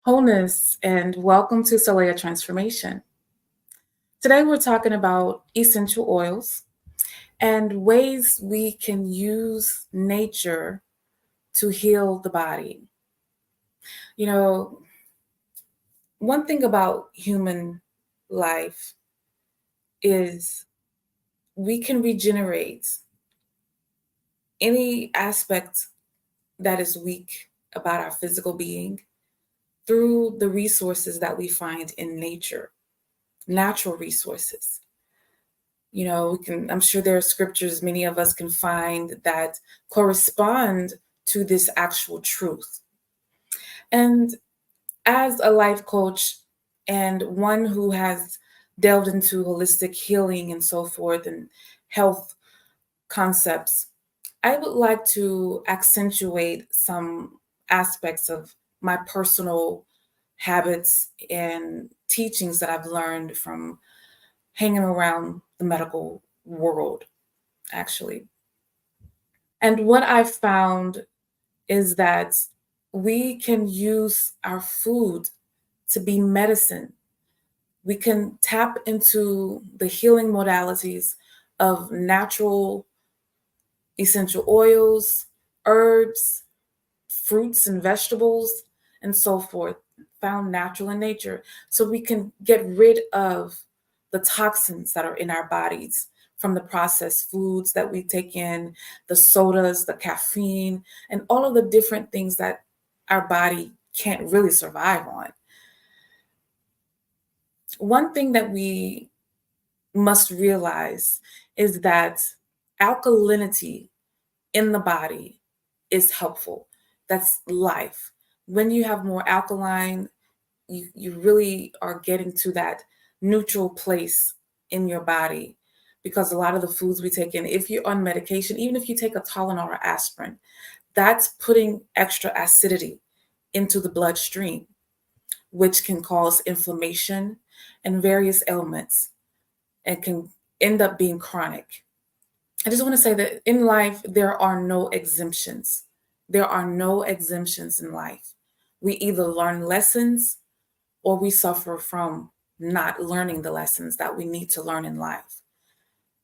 Wholeness, and welcome to Soleil Transformation. Today, we're talking about essential oils and ways we can use nature to heal the body. You know, one thing about human life is we can regenerate any aspect that is weak about our physical being through the resources that we find in nature, natural resources. I'm sure there are scriptures many of us can find that correspond to this actual truth. And as a life coach and one who has delved into holistic healing and so forth and health concepts, I would like to accentuate some aspects of my personal habits and teachings that I've learned from hanging around the medical world, actually. And what I've found is that we can use our food to be medicine. We can tap into the healing modalities of natural essential oils, herbs, fruits and vegetables, and so forth, found natural in nature. So we can get rid of the toxins that are in our bodies from the processed foods that we take in, the sodas, the caffeine, and all of the different things that our body can't really survive on. One thing that we must realize is that alkalinity in the body is helpful. That's life. When you have more alkaline, you really are getting to that neutral place in your body, because a lot of the foods we take in, if you're on medication, even if you take a Tylenol or aspirin, that's putting extra acidity into the bloodstream, which can cause inflammation and various ailments and can end up being chronic. I just want to say that in life, there are no exemptions. There are no exemptions in life. We either learn lessons or we suffer from not learning the lessons that we need to learn in life.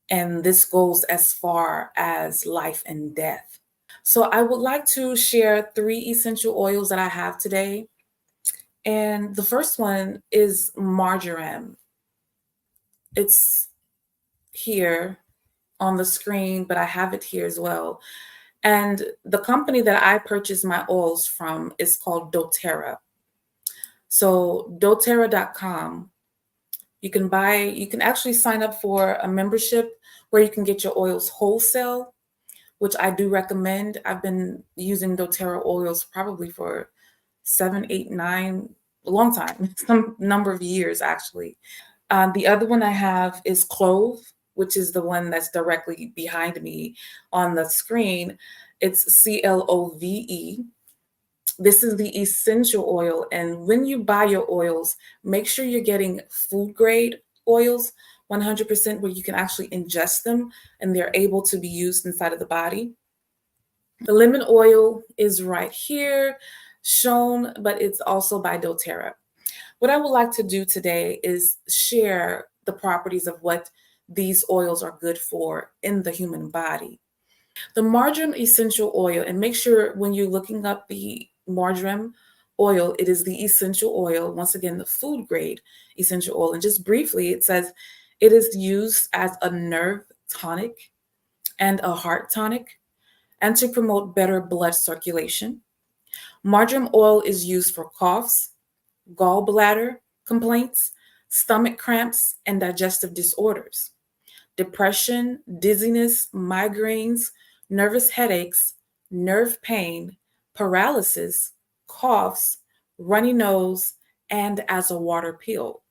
And this goes as far as life and death. So I would like to share 3 essential oils that I have today. And the first one is marjoram. It's here on the screen, but I have it here as well. And the company that I purchase my oils from is called doTERRA. So doTERRA.com, you can actually sign up for a membership where you can get your oils wholesale, which I do recommend. I've been using doTERRA oils probably for 7, 8, 9, a long time, some number of years actually. The other one I have is clove, which is the one that's directly behind me on the screen. It's CLOVE. This is the essential oil. And when you buy your oils, make sure you're getting food grade oils, 100%, where you can actually ingest them and they're able to be used inside of the body. The lemon oil is right here shown, but it's also by doTERRA. What I would like to do today is share the properties of what these oils are good for in the human body. The marjoram essential oil, and make sure when you're looking up the marjoram oil, it is the essential oil, once again, the food grade essential oil. And just briefly, it says it is used as a nerve tonic and a heart tonic, and to promote better blood circulation. Marjoram oil is used for coughs, gallbladder complaints, stomach cramps, and digestive disorders, depression, dizziness, migraines, nervous headaches, nerve pain, paralysis, coughs, runny nose, and as a water pill.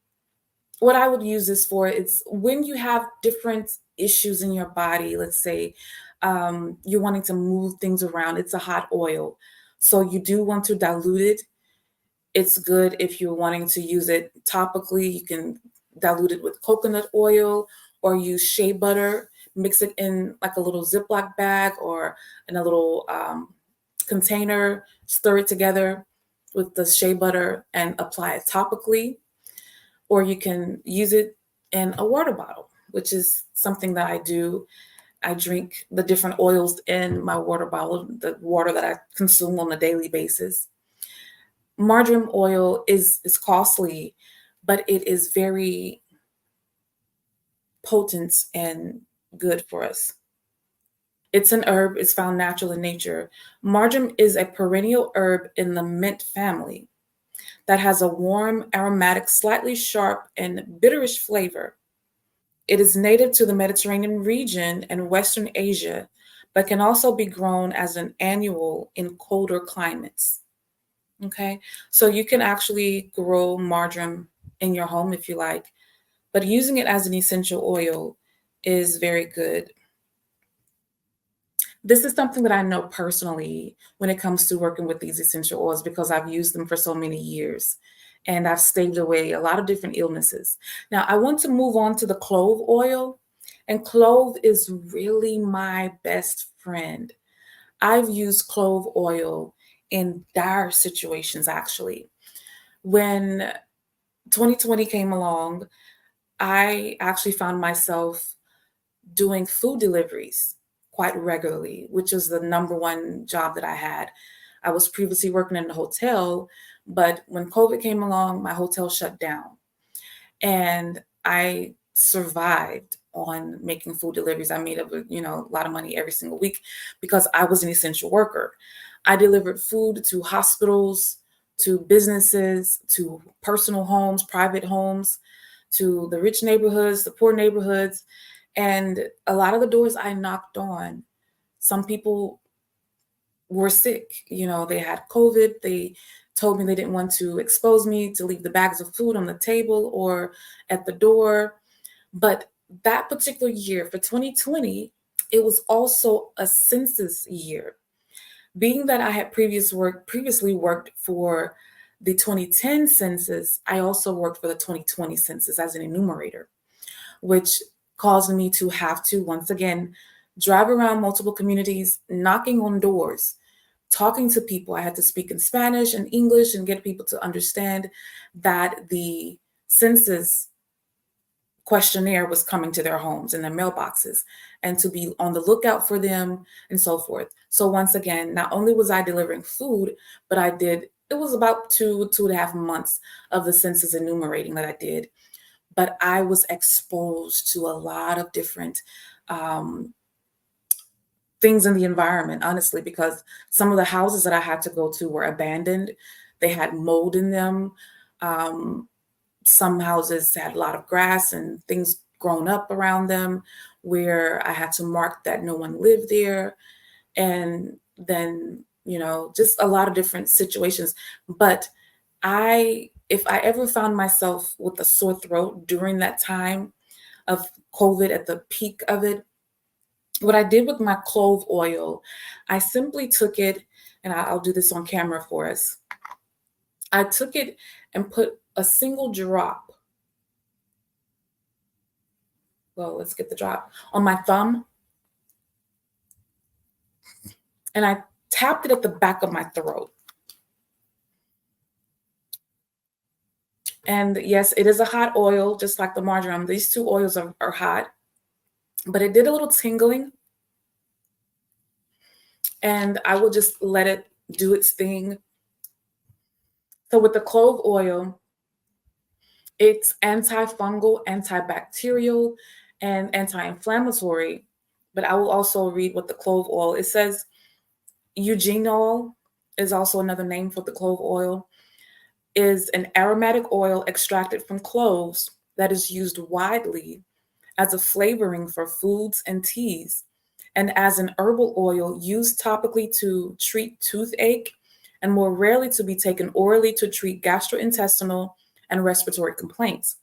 What I would use this for is when you have different issues in your body. Let's say you're wanting to move things around, it's a hot oil. So you do want to dilute it. It's good if you're wanting to use it topically. You can dilute it with coconut oil or use shea butter, mix it in like a little Ziploc bag or in a little container, stir it together. with the shea butter and apply it topically, or you can use it in a water bottle, which is something that I do. I drink the different oils in my water bottle, the water that I consume on a daily basis. Marjoram oil is costly, but it is very potent and good for us. It's an herb, it's found natural in nature. Marjoram is a perennial herb in the mint family that has a warm, aromatic, slightly sharp, and bitterish flavor. It is native to the Mediterranean region and Western Asia, but can also be grown as an annual in colder climates. Okay, so you can actually grow marjoram in your home if you like, but using it as an essential oil is very good. This is something that I know personally when it comes to working with these essential oils because I've used them for so many years and I've staved away a lot of different illnesses. Now, I want to move on to the clove oil, and clove is really my best friend. I've used clove oil in dire situations actually. When 2020 came along, I actually found myself doing food deliveries quite regularly, which is the number one job that I had. I was previously working in a hotel, but when COVID came along, my hotel shut down. And I survived on making food deliveries. I made a lot of money every single week because I was an essential worker. I delivered food to hospitals, to businesses, to personal homes, private homes, to the rich neighborhoods, the poor neighborhoods. And a lot of the doors I knocked on, some people were sick. They had COVID. They told me they didn't want to expose me to leave the bags of food on the table or at the door. But that particular year for 2020, it was also a census year. Being that I had previously worked for the 2010 census, I also worked for the 2020 census as an enumerator, which caused me to have to once again drive around multiple communities, knocking on doors, talking to people. I had to speak in Spanish and English and get people to understand that the census questionnaire was coming to their homes and their mailboxes, and to be on the lookout for them and so forth. So once again, not only was I delivering food, but it was about 2.5 months of the census enumerating that I did. But I was exposed to a lot of different um, things in the environment, honestly, because some of the houses that I had to go to were abandoned. They had mold in them. Um, some houses had a lot of grass and things grown up around them where I had to mark that no one lived there. And then, just a lot of different situations. But if I ever found myself with a sore throat during that time of COVID at the peak of it, what I did with my clove oil, I simply took it, and I'll do this on camera for us. I took it and put a single drop, well, let's get the drop, on my thumb, and I tapped it at the back of my throat. And yes, it is a hot oil, just like the marjoram. These two oils are hot, but it did a little tingling. And I will just let it do its thing. So with the clove oil, it's antifungal, antibacterial, and anti-inflammatory. But I will also read what the clove oil, it says eugenol is also another name for the clove oil, is an aromatic oil extracted from cloves that is used widely as a flavoring for foods and teas, and as an herbal oil used topically to treat toothache, and more rarely to be taken orally to treat gastrointestinal and respiratory complaints.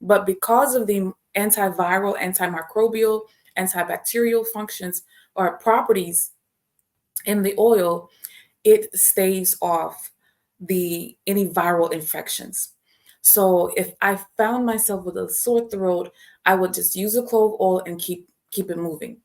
But because of the antiviral, antimicrobial, antibacterial functions or properties in the oil, it staves off any viral infections. So if I found myself with a sore throat, I would just use a clove oil and keep it moving.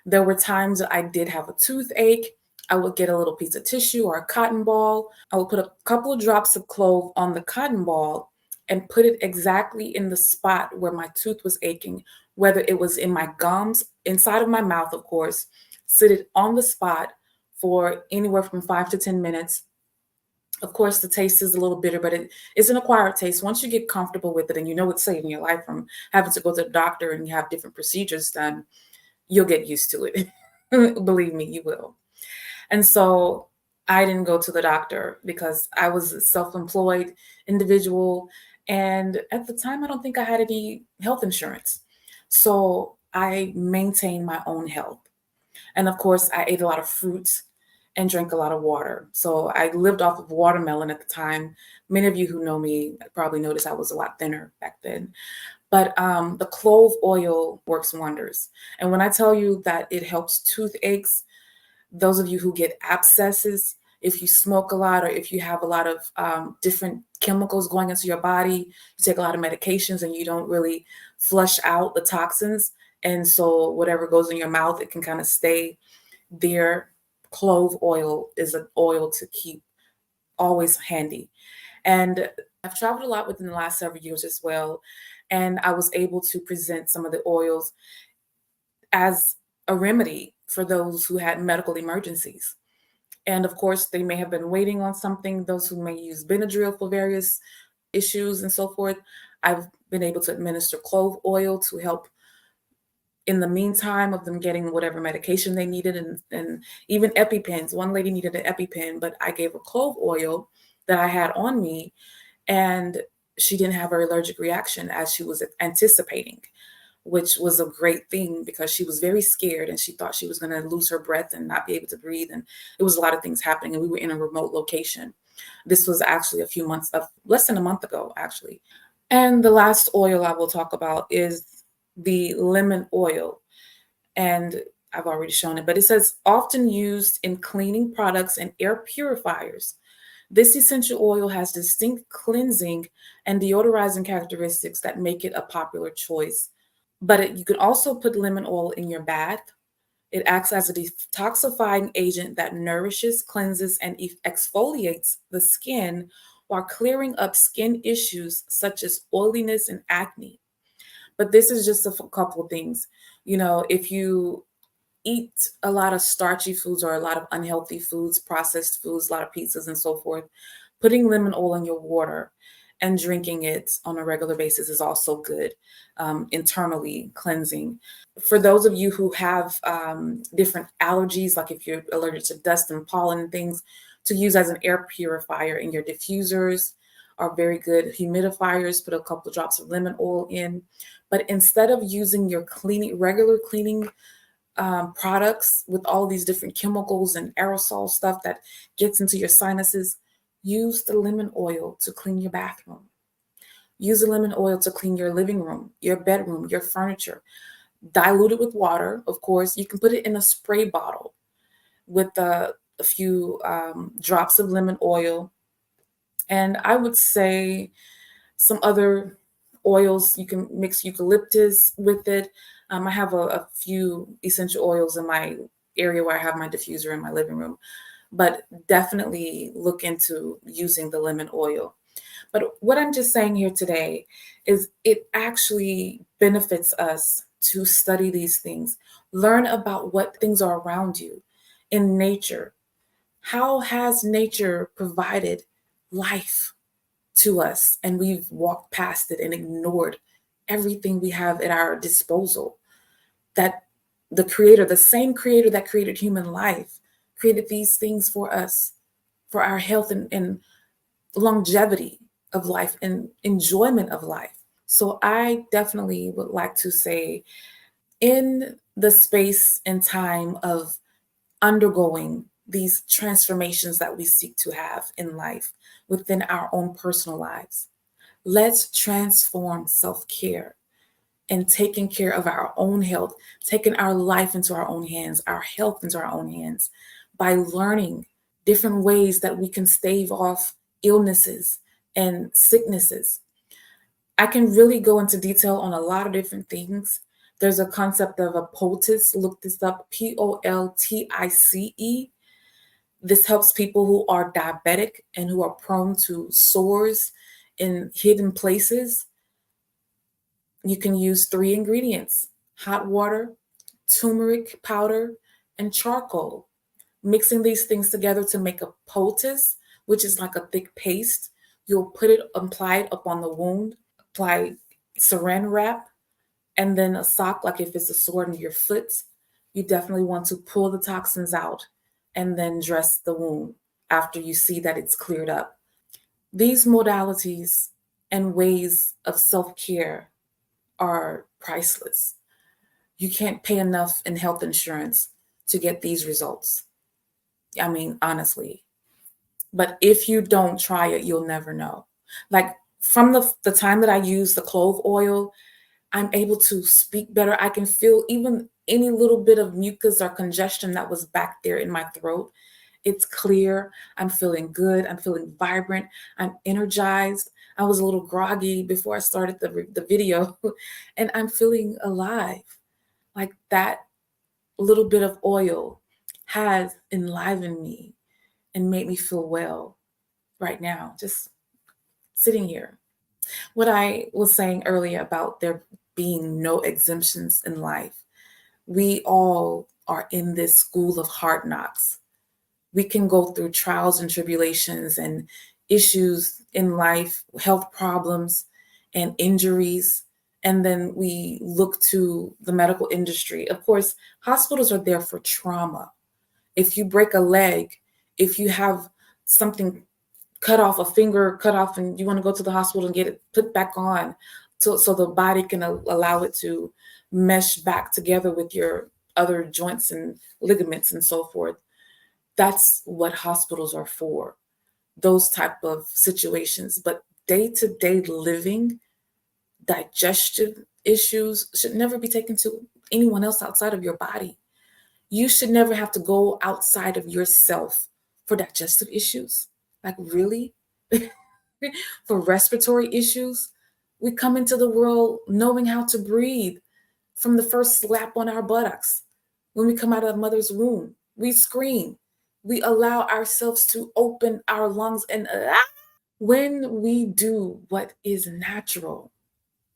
There were times I did have a toothache. I would get a little piece of tissue or a cotton ball. I would put a couple of drops of clove on the cotton ball and put it exactly in the spot where my tooth was aching, whether it was in my gums, inside of my mouth, of course, sit it on the spot for anywhere from 5 to 10 minutes. Of course, the taste is a little bitter, but it's an acquired taste. Once you get comfortable with it and you know it's saving your life from having to go to the doctor and you have different procedures done, you'll get used to it. Believe me, you will. And so I didn't go to the doctor because I was a self-employed individual. And at the time, I don't think I had any health insurance. So I maintained my own health. And of course, I ate a lot of fruits and drank a lot of water. So I lived off of watermelon at the time. Many of you who know me probably noticed I was a lot thinner back then. But the clove oil works wonders. And when I tell you that it helps toothaches, those of you who get abscesses, if you smoke a lot or if you have a lot of different chemicals going into your body, you take a lot of medications and you don't really flush out the toxins. And so whatever goes in your mouth, it can kind of stay there. Clove oil is an oil to keep always handy. And I've traveled a lot within the last several years as well. And I was able to present some of the oils as a remedy for those who had medical emergencies. And of course, they may have been waiting on something, those who may use Benadryl for various issues and so forth. I've been able to administer clove oil to help in the meantime of them getting whatever medication they needed, and even EpiPens. One lady needed an EpiPen, but I gave her clove oil that I had on me, and she didn't have her allergic reaction as she was anticipating, which was a great thing because she was very scared and she thought she was going to lose her breath and not be able to breathe. And it was a lot of things happening. And we were in a remote location. This was actually a few months of less than a month ago, actually. And the last oil I will talk about is the lemon oil. And I've already shown it, but it says often used in cleaning products and air purifiers. This essential oil has distinct cleansing and deodorizing characteristics that make it a popular choice. But you can also put lemon oil in your bath. It acts as a detoxifying agent that nourishes, cleanses, and exfoliates the skin while clearing up skin issues such as oiliness and acne. But this is just a couple of things. You know, if you eat a lot of starchy foods or a lot of unhealthy foods, processed foods, a lot of pizzas and so forth, putting lemon oil in your water and drinking it on a regular basis is also good, internally cleansing. For those of you who have different allergies, like if you're allergic to dust and pollen and things, to use as an air purifier in your diffusers are very good. Humidifiers, put a couple of drops of lemon oil in. But instead of using your regular cleaning products with all these different chemicals and aerosol stuff that gets into your sinuses, use the lemon oil to clean your bathroom. Use the lemon oil to clean your living room, your bedroom, your furniture. Dilute it with water, of course. You can put it in a spray bottle with a few drops of lemon oil. And I would say some other oils. You can mix eucalyptus with it. I have a few essential oils in my area where I have my diffuser in my living room, but definitely look into using the lemon oil. But what I'm just saying here today is it actually benefits us to study these things, learn about what things are around you in nature. How has nature provided life to us and we've walked past it and ignored everything we have at our disposal? That the creator, the same creator that created human life, created these things for us, for our health and longevity of life and enjoyment of life. So I definitely would like to say, in the space and time of undergoing these transformations that we seek to have in life within our own personal lives, let's transform self-care and taking care of our own health, taking our life into our own hands, our health into our own hands, by learning different ways that we can stave off illnesses and sicknesses. I can really go into detail on a lot of different things. There's a concept of a poultice. Look this up, Poltice. This helps people who are diabetic and who are prone to sores in hidden places. You can use three ingredients: hot water, turmeric powder, and charcoal. Mixing these things together to make a poultice, which is like a thick paste. You'll apply it up on the wound, apply saran wrap, and then a sock, like if it's a sore in your foot. You definitely want to pull the toxins out and then dress the wound after you see that it's cleared up. These modalities and ways of self care are priceless. You can't pay enough in health insurance to get these results. I mean, honestly. But if you don't try it, you'll never know. Like from the time that I use the clove oil, I'm able to speak better. I can feel even any little bit of mucus or congestion that was back there in my throat. It's clear. I'm feeling good. I'm feeling vibrant. I'm energized. I was a little groggy before I started the video, and I'm feeling alive. Like that little bit of oil has enlivened me and made me feel well right now, just sitting here. What I was saying earlier about there being no exemptions in life, we all are in this school of hard knocks. We can go through trials and tribulations and issues in life, health problems and injuries. And then we look to the medical industry. Of course, hospitals are there for trauma. If you break a leg, if you have something cut off, a finger cut off, and you want to go to the hospital and get it put back on so the body can allow it to mesh back together with your other joints and ligaments and so forth. That's what hospitals are for, those type of situations. But day-to-day living, digestive issues should never be taken to anyone else outside of your body. You should never have to go outside of yourself for digestive issues. Like, really? For respiratory issues? We come into the world knowing how to breathe from the first slap on our buttocks. When we come out of mother's womb, we scream. We allow ourselves to open our lungs and when we do what is natural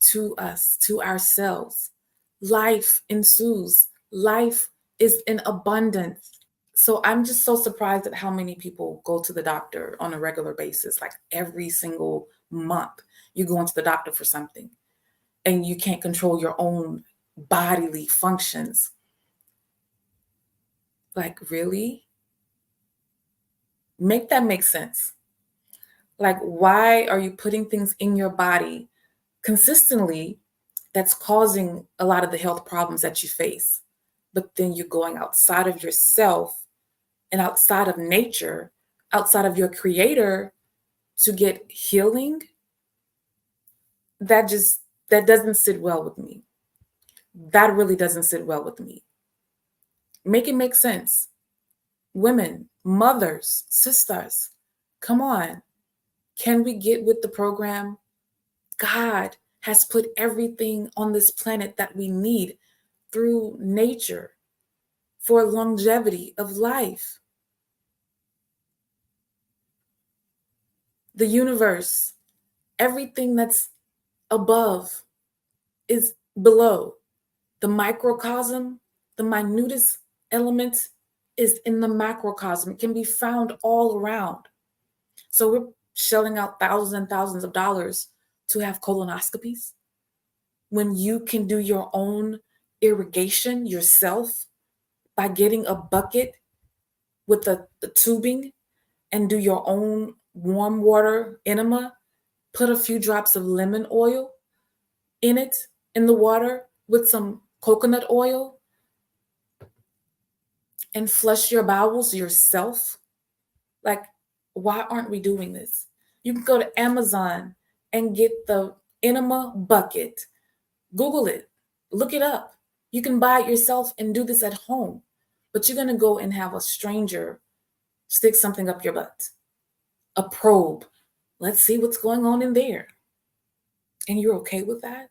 to us, to ourselves, life ensues. Life is in abundance. So I'm just so surprised at how many people go to the doctor on a regular basis, like every single month. You go into the doctor for something and you can't control your own bodily functions. Like, really? Make that make sense. Like, why are you putting things in your body consistently that's causing a lot of the health problems that you face? But then you're going outside of yourself and outside of nature, outside of your creator to get healing. That doesn't sit well with me. That really doesn't sit well with me. Make it make sense. Women, mothers, sisters, come on. Can we get with the program? God has put everything on this planet that we need through nature for longevity of life. The universe, everything that's above is below. The microcosm, the minutest element is in the macrocosm. It can be found all around. So we're shelling out thousands and thousands of dollars to have colonoscopies when you can do your own irrigation yourself by getting a bucket with the tubing and do your own warm water enema. Put a few drops of lemon oil in it, in the water, with some coconut oil, and flush your bowels yourself. Like, why aren't we doing this? You can go to Amazon and get the enema bucket. Google it, look it up. You can buy it yourself and do this at home, but you're going to go and have a stranger stick something up your butt, a probe. Let's see what's going on in there. And you're okay with that?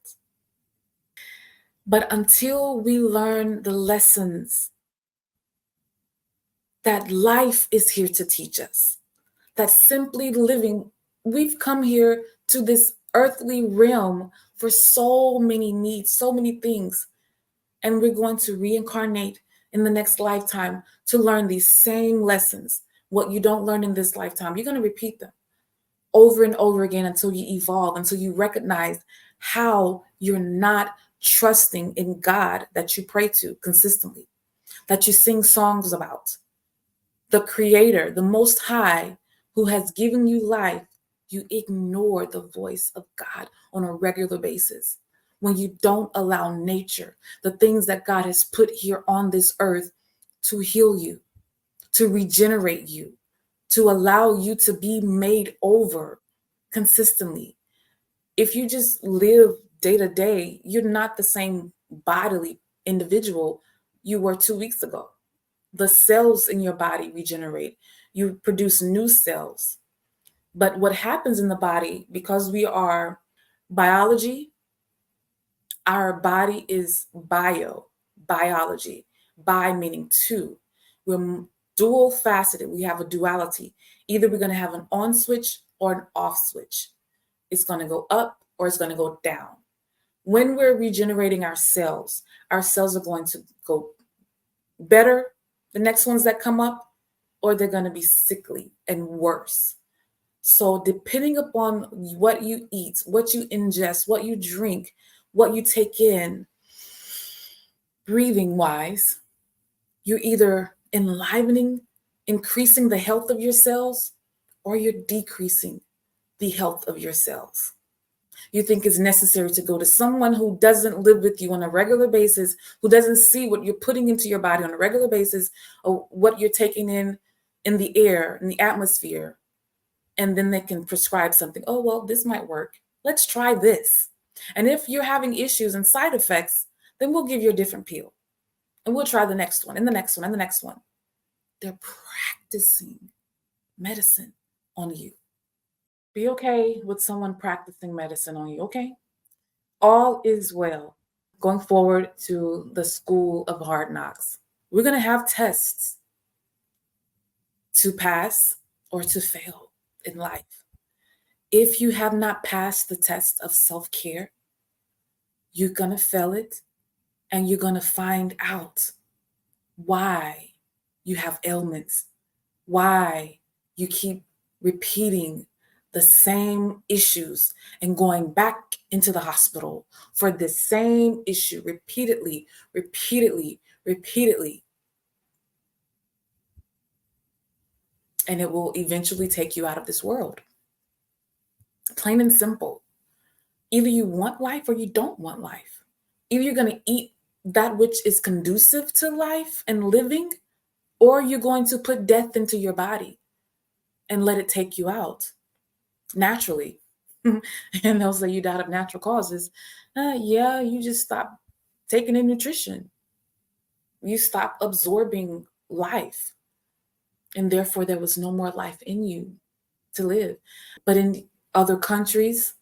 But until we learn the lessons that life is here to teach us, that simply living, we've come here to this earthly realm for so many needs, so many things, and we're going to reincarnate in the next lifetime to learn these same lessons. What you don't learn in this lifetime, you're going to repeat them over and over again until you evolve, until you recognize how you're not trusting in God that you pray to consistently, that you sing songs about, the Creator, the Most High, who has given you life. You ignore the voice of God on a regular basis. When you don't allow nature, the things that God has put here on this earth, to heal you, to regenerate you, to allow you to be made over consistently. If you just live day to day, you're not the same bodily individual you were 2 weeks ago. The cells in your body regenerate. You produce new cells. But what happens in the body, because we are biology, our body is biology. Bi meaning two. We're dual faceted. We have a duality. Either we're going to have an on switch or an off switch. It's going to go up or it's going to go down. When we're regenerating our cells are going to go better, the next ones that come up, or they're going to be sickly and worse. So depending upon what you eat, what you ingest, what you drink, what you take in, breathing wise, you're either enlivening, increasing the health of your cells, or you're decreasing the health of your cells. You think it's necessary to go to someone who doesn't live with you on a regular basis, who doesn't see what you're putting into your body on a regular basis, or what you're taking in the air, in the atmosphere, and then they can prescribe something. Oh, well, this might work. Let's try this. And if you're having issues and side effects, then we'll give you a different pill. And we'll try the next one and the next one and the next one. They're practicing medicine on you. Be okay with someone practicing medicine on you, okay? All is well. Going forward to the school of hard knocks, we're going to have tests to pass or to fail in life. If you have not passed the test of self-care, you're going to fail it, and you're going to find out why you have ailments, why you keep repeating the same issues and going back into the hospital for the same issue repeatedly, repeatedly, repeatedly. And it will eventually take you out of this world. Plain and simple. Either you want life or you don't want life. Either you're going to eat that which is conducive to life and living, or you're going to put death into your body and let it take you out naturally. And they'll say you died of natural causes. Yeah, you just stop taking in nutrition. You stop absorbing life. And therefore, there was no more life in you to live. But in other countries,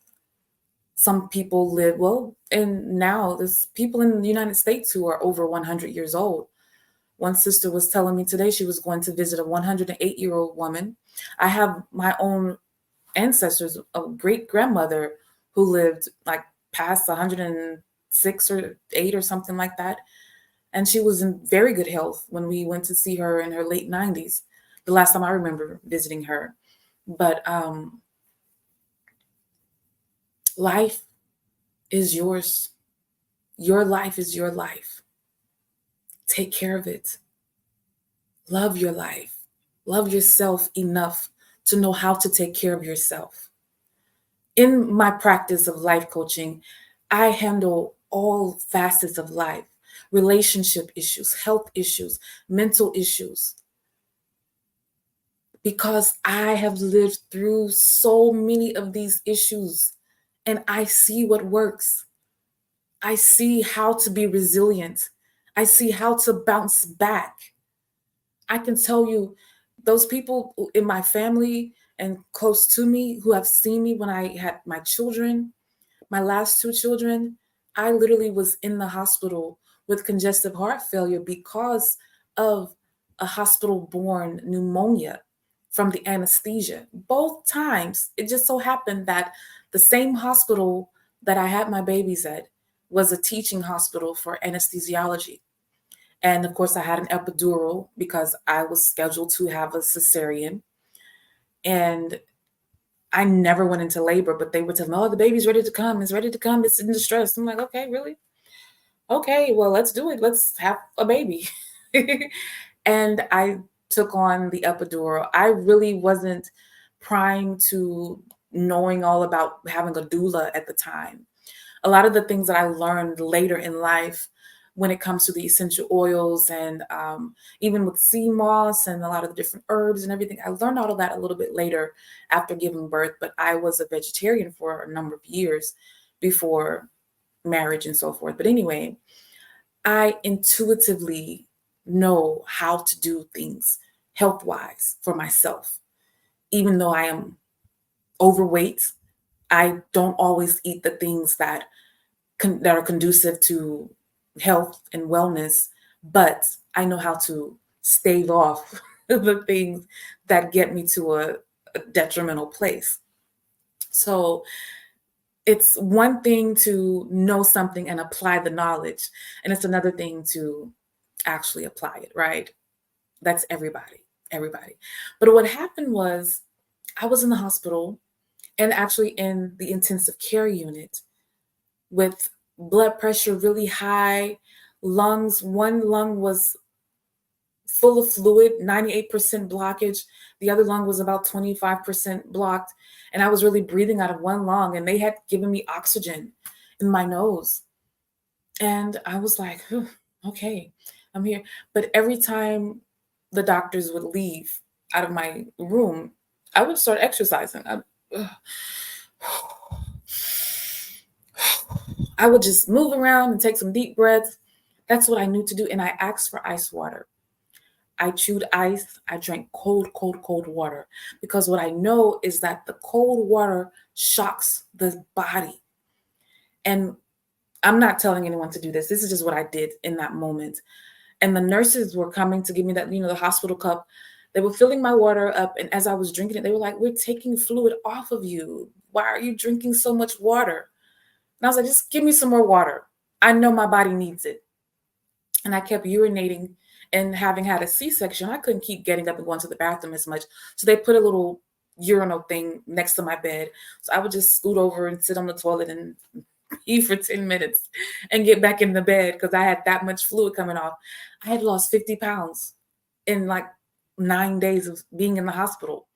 some people live, well, and now there's people in the United States who are over 100 years old. One sister was telling me today she was going to visit a 108-year-old woman. I have my own ancestors, a great grandmother who lived like past 106 or 8 or something like that. And she was in very good health when we went to see her in her late 90s, the last time I remember visiting her. But life is yours. Your life is your life. Take care of it. Love your life. Love yourself enough to know how to take care of yourself. In my practice of life coaching, I handle all facets of life, relationship issues, health issues, mental issues, because I have lived through so many of these issues and I see what works. I see how to be resilient. I see how to bounce back. I can tell you, those people in my family and close to me who have seen me when I had my children, my last 2 children, I literally was in the hospital with congestive heart failure because of a hospital-borne pneumonia from the anesthesia. Both times, it just so happened that the same hospital that I had my babies at was a teaching hospital for anesthesiology. And of course, I had an epidural because I was scheduled to have a cesarean. And I never went into labor, but they would tell me, oh, the baby's ready to come. It's ready to come. It's in distress. I'm like, okay, really? Okay, well, let's do it. Let's have a baby. And I took on the epidural. I really wasn't primed to knowing all about having a doula at the time. A lot of the things that I learned later in life when it comes to the essential oils and even with sea moss and a lot of the different herbs and everything, I learned all of that a little bit later after giving birth. But I was a vegetarian for a number of years before marriage and so forth. But anyway, I intuitively know how to do things health wise for myself. Even though I am overweight, I don't always eat the things that that are conducive to health and wellness, but I know how to stave off the things that get me to a detrimental place. So it's one thing to know something and apply the knowledge, and it's another thing to actually apply it, right? That's everybody. But what happened was I was in the hospital and actually in the intensive care unit with blood pressure really high, lungs, one lung was full of fluid, 98% blockage. The other lung was about 25% blocked. And I was really breathing out of one lung, and they had given me oxygen in my nose. And I was like, okay, I'm here. But every time the doctors would leave out of my room, I would start exercising. I would just move around and take some deep breaths. That's what I knew to do. And I asked for ice water. I chewed ice. I drank cold water because what I know is that the cold water shocks the body. And I'm not telling anyone to do this. This is just what I did in that moment. And the nurses were coming to give me that, the hospital cup. They were filling my water up. And as I was drinking it, they were like, we're taking fluid off of you. Why are you drinking so much water? And I was like, just give me some more water. I know my body needs it. And I kept urinating, and having had a C-section, I couldn't keep getting up and going to the bathroom as much. So they put a little urinal thing next to my bed. So I would just scoot over and sit on the toilet and pee for 10 minutes and get back in the bed because I had that much fluid coming off. I had lost 50 pounds in like 9 days of being in the hospital.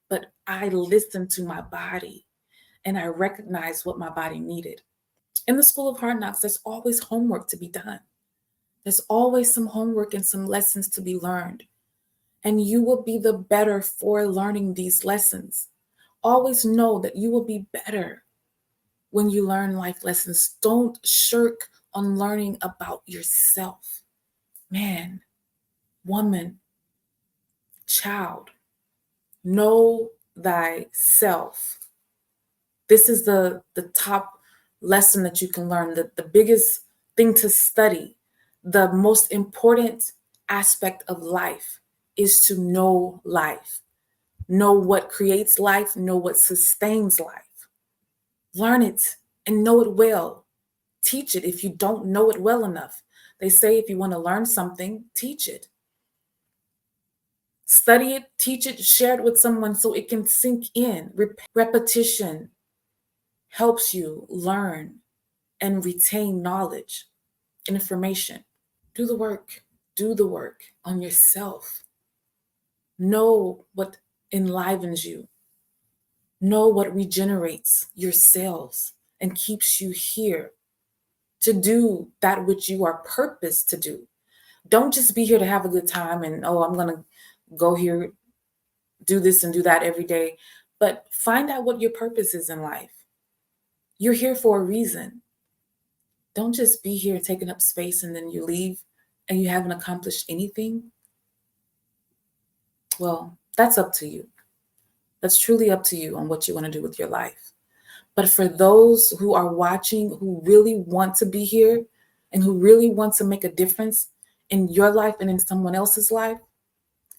But I listened to my body and I recognized what my body needed. In the School of Hard Knocks, there's always homework to be done. There's always some homework and some lessons to be learned. And you will be the better for learning these lessons. Always know that you will be better when you learn life lessons. Don't shirk on learning about yourself. Man, woman, child, know thyself. This is the top lesson that you can learn, the biggest thing to study. The most important aspect of life is to know life. Know what creates life, know what sustains life. Learn it and know it well. Teach it if you don't know it well enough. They say if you want to learn something, teach it. Study it, teach it, share it with someone so it can sink in. Repetition helps you learn and retain knowledge, information. Do the work. Do the work on yourself. Know what enlivens you. Know what regenerates your cells and keeps you here to do that which you are purposed to do. Don't just be here to have a good time and, oh, I'm going to go here, do this and do that every day. But find out what your purpose is in life. You're here for a reason. Don't just be here taking up space and then you leave and you haven't accomplished anything. Well, that's up to you. That's truly up to you on what you want to do with your life. But for those who are watching, who really want to be here and who really want to make a difference in your life and in someone else's life,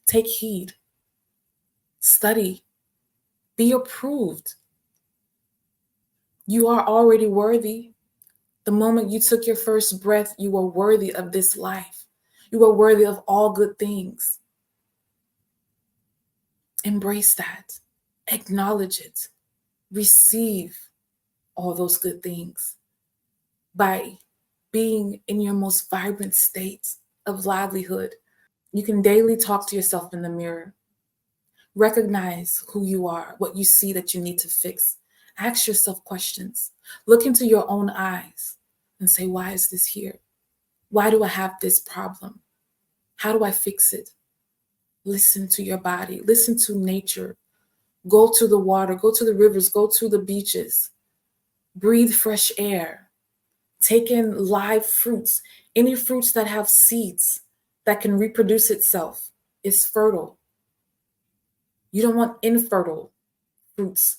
Take heed, study, be approved. You are already worthy. The moment you took your first breath, you are worthy of this life. You are worthy of all good things. Embrace that. Acknowledge it. Receive all those good things by being in your most vibrant state of livelihood. You can daily talk to yourself in the mirror. Recognize who you are, what you see that you need to fix. Ask yourself questions. Look into your own eyes and say, why is this here? Why do I have this problem? How do I fix it? Listen to your body. Listen to nature. Go to the water. Go to the rivers. Go to the beaches. Breathe fresh air. Take in live fruits. Any fruits that have seeds that can reproduce itself is fertile. You don't want infertile fruits,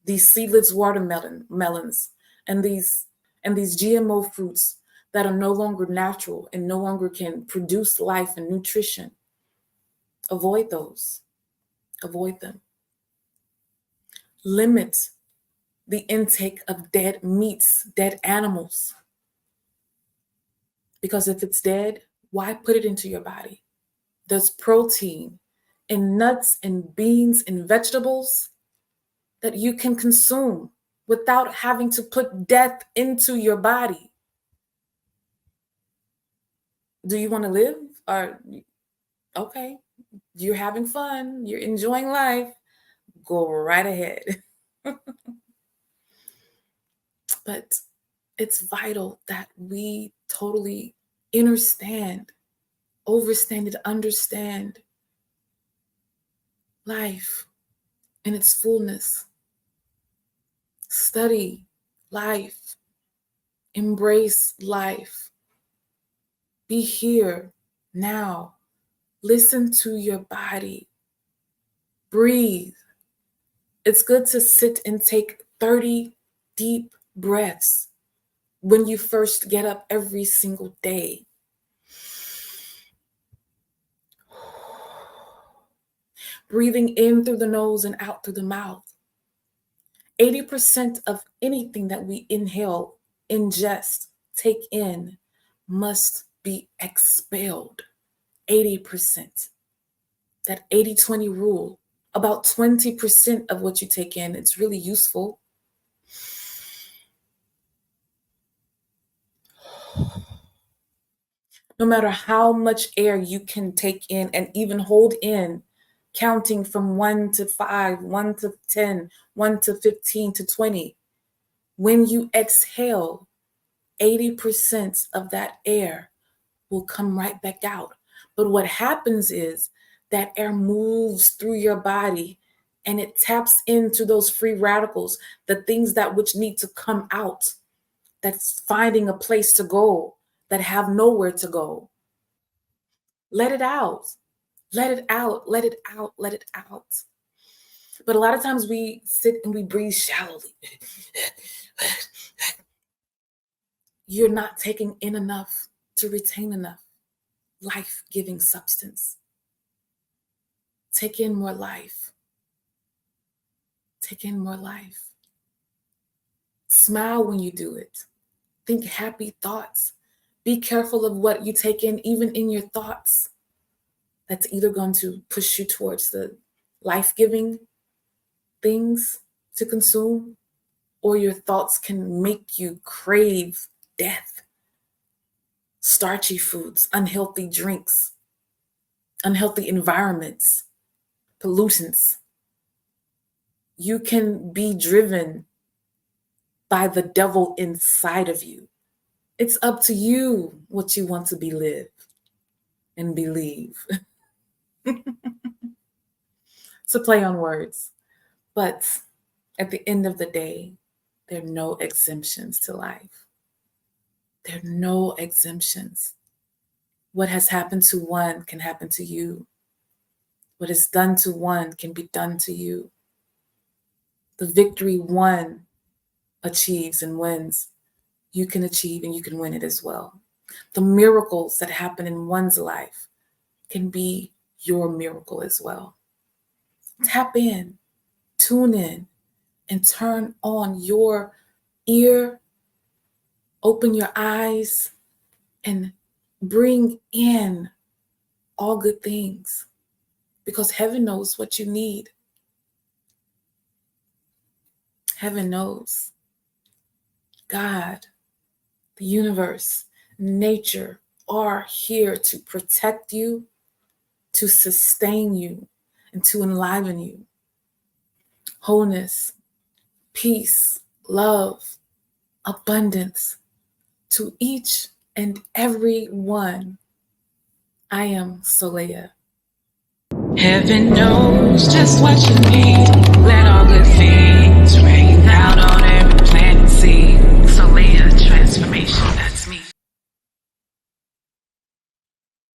these seedless melons, and these GMO fruits that are no longer natural and no longer can produce life and nutrition. Avoid those. Avoid them. Limit the intake of dead meats, dead animals. Because if it's dead, why put it into your body? There's protein in nuts and beans and vegetables that you can consume without having to put death into your body. Do you want to live? Or, okay, you're having fun, you're enjoying life, go right ahead. But it's vital that we totally understand life in its fullness. Study life. Embrace life. Be here now. Listen to your body. Breathe. It's good to sit and take 30 deep breaths when you first get up every single day. Breathing in through the nose and out through the mouth. 80% of anything that we inhale, ingest, take in must be expelled. 80%. That 80-20 rule. About 20% of what you take in, it's really useful. No matter how much air you can take in and even hold in, counting from 1 to 5, 1 to 10, 1 to 15 to 20, when you exhale, 80% of that air will come right back out. But what happens is that air moves through your body and it taps into those free radicals, the things that which need to come out, that's finding a place to go, that have nowhere to go. Let it out. Let it out. Let it out. Let it out. But a lot of times we sit and we breathe shallowly. You're not taking in enough to retain enough life-giving substance. Take in more life. Take in more life. Smile when you do it. Think happy thoughts. Be careful of what you take in, even in your thoughts. That's either going to push you towards the life-giving things to consume, or your thoughts can make you crave death. Starchy foods, unhealthy drinks, unhealthy environments, pollutants. You can be driven by the devil inside of you. It's up to you what you want to believe and believe. It's a play on words. But at the end of the day, there are no exemptions to life. There are no exemptions. What has happened to one can happen to you. What is done to one can be done to you. The victory one achieves and wins, you can achieve and you can win it as well. The miracles that happen in one's life can be your miracle as well. Tap in, tune in, and turn on your ear, open your eyes, and bring in all good things, because heaven knows what you need. Heaven knows. God, the universe, nature are here to protect you, to sustain you, and to enliven you. Wholeness, peace, love, abundance to each and every one. I am Solea. Heaven knows just what you need.